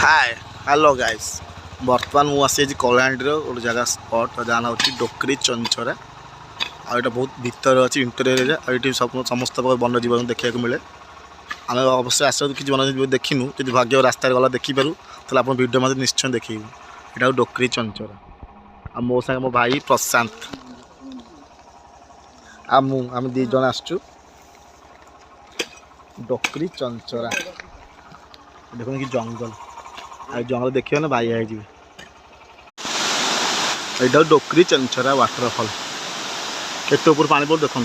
Hi hello guys बर्तमान मुझे कलाहांडी गोटे जगह स्पट जहाँ ना डोकरी चंचरा आटा बहुत भितर अच्छी इंटेरियर ये समस्त वन्य जीवन देखा मिले आम अवश्य आस कि वन्य जीव देखिनु जो भाग्य रास्तार गला देखिपारू तो आप भिडियो मत निश्चय देखिए यहाँ डोकरी चंचरा आ मो सागे मो भाई प्रशांत आम दी जन आसचु डोकरी चंचरा देखो कि जंगल आ जंगल देखिए ना भाई आई यहाँ डोकरी चंचरा वाटरफल केते ऊपर पानी पड़ देखो।